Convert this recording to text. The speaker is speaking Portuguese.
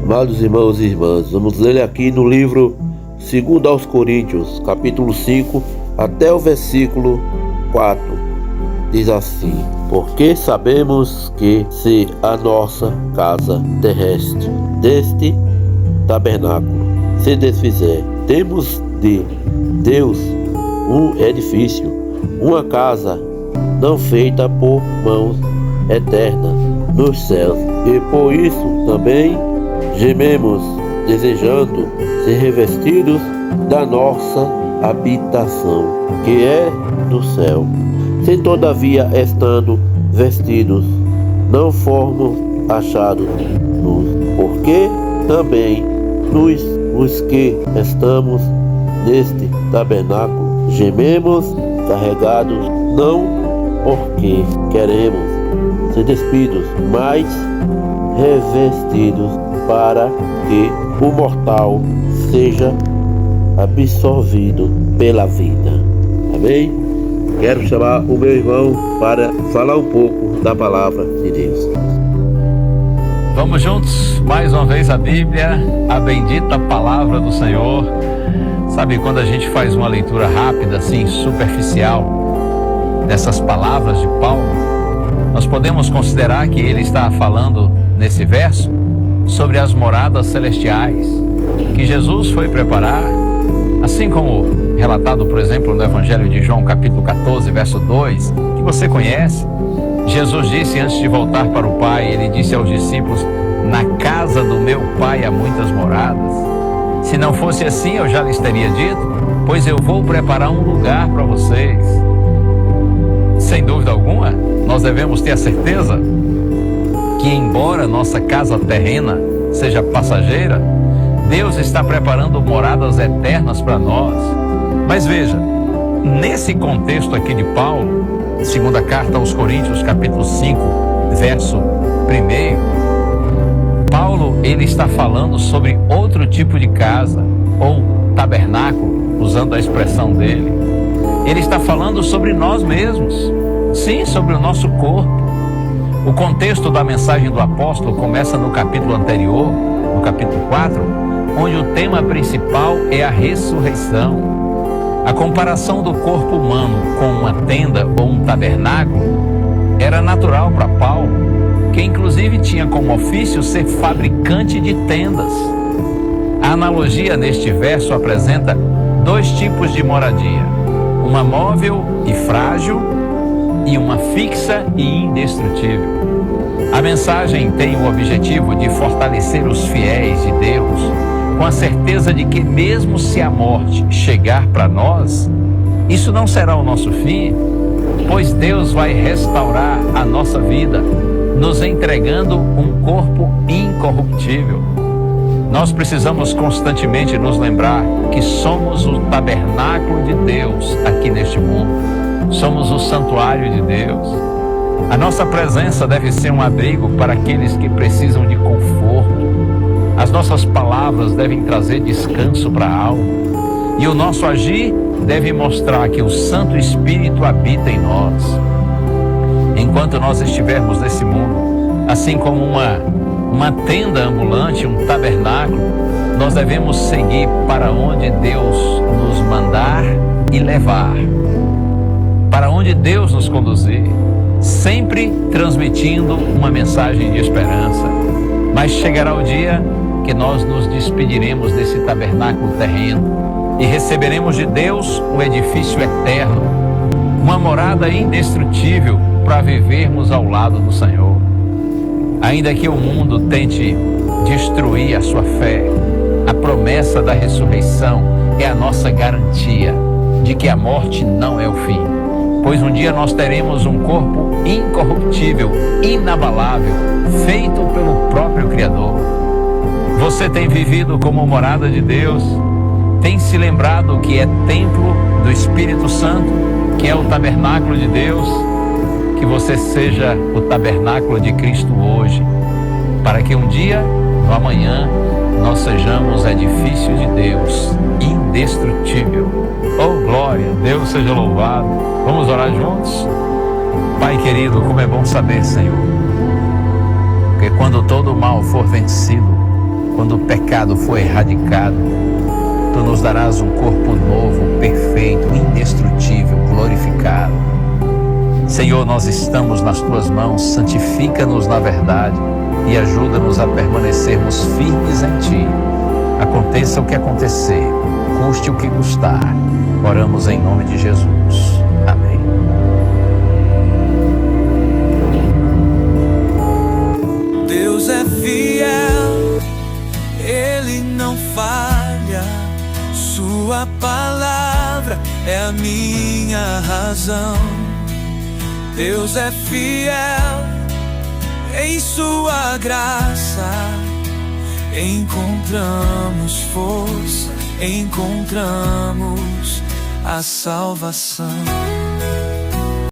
Amados irmãos e irmãs, vamos ler aqui no livro 2 aos Coríntios, capítulo 5, até o versículo 4. Diz assim: porque sabemos que se a nossa casa terrestre deste tabernáculo se desfizer, temos de Deus um edifício, uma casa não feita por mãos, eterna nos céus, e por isso também gememos, desejando ser revestidos da nossa habitação, que é do céu. Se todavia, estando vestidos, não formos achados nus, porque também nós, os que estamos neste tabernáculo, gememos carregados, não porque queremos ser despidos, mas revestidos, para que o mortal seja absorvido pela vida. Amém? Quero chamar o meu irmão para falar um pouco da palavra de Deus. Vamos juntos, mais uma vez a Bíblia, a bendita palavra do Senhor. Sabe, quando a gente faz uma leitura rápida, assim, superficial, dessas palavras de Paulo, nós podemos considerar que ele está falando, nesse verso, sobre as moradas celestiais que Jesus foi preparar, assim como relatado, por exemplo, no Evangelho de João, capítulo 14, verso 2, que você conhece. Jesus disse, antes de voltar para o Pai, ele disse aos discípulos: na casa do meu Pai há muitas moradas. Se não fosse assim, eu já lhes teria dito, pois eu vou preparar um lugar para vocês. Sem dúvida alguma, nós devemos ter a certeza que, embora nossa casa terrena seja passageira, Deus está preparando moradas eternas para nós. Mas veja, nesse contexto aqui de Paulo, segunda carta aos Coríntios, capítulo 5, verso 1, Paulo, ele está falando sobre outro tipo de casa, ou tabernáculo, usando a expressão dele. Ele está falando sobre nós mesmos, sim, sobre o nosso corpo. O contexto da mensagem do apóstolo começa no capítulo anterior, no capítulo 4, onde o tema principal é a ressurreição. A comparação do corpo humano com uma tenda ou um tabernáculo era natural para Paulo, que inclusive tinha como ofício ser fabricante de tendas. A analogia neste verso apresenta dois tipos de moradia: uma móvel e frágil e uma fixa e indestrutível. A mensagem tem o objetivo de fortalecer os fiéis de Deus com a certeza de que, mesmo se a morte chegar para nós, isso não será o nosso fim, pois Deus vai restaurar a nossa vida, nos entregando um corpo incorruptível. Nós precisamos constantemente nos lembrar que somos o tabernáculo de Deus aqui neste mundo. Somos o santuário de Deus. A nossa presença deve ser um abrigo para aqueles que precisam de conforto. As nossas palavras devem trazer descanso para a alma. E o nosso agir deve mostrar que o Santo Espírito habita em nós. Enquanto nós estivermos nesse mundo, assim como uma tenda ambulante, um tabernáculo, nós devemos seguir para onde Deus nos mandar e levar, para onde Deus nos conduzir, sempre transmitindo uma mensagem de esperança. Mas chegará o dia que nós nos despediremos desse tabernáculo terreno e receberemos de Deus um edifício eterno, uma morada indestrutível para vivermos ao lado do Senhor. Ainda que o mundo tente destruir a sua fé, a promessa da ressurreição é a nossa garantia de que a morte não é o fim, pois um dia nós teremos um corpo incorruptível, inabalável, feito pelo próprio Criador. Você tem vivido como morada de Deus? Tem se lembrado que é templo do Espírito Santo, que é o tabernáculo de Deus? Que você seja o tabernáculo de Cristo hoje, para que um dia, no amanhã, nós sejamos edifício de Deus, indestrutível. Oh, glória, Deus seja louvado. Vamos orar juntos? Pai querido, como é bom saber, Senhor, que quando todo o mal for vencido, quando o pecado for erradicado, Tu nos darás um corpo novo, perfeito, indestrutível, glorificado. Senhor, nós estamos nas Tuas mãos, santifica-nos na verdade e ajuda-nos a permanecermos firmes em Ti. Aconteça o que acontecer, custe o que custar. Oramos em nome de Jesus. Amém. Deus é fiel, Ele não falha. Sua palavra é a minha razão. Deus é fiel, em Sua graça encontramos força, encontramos a salvação.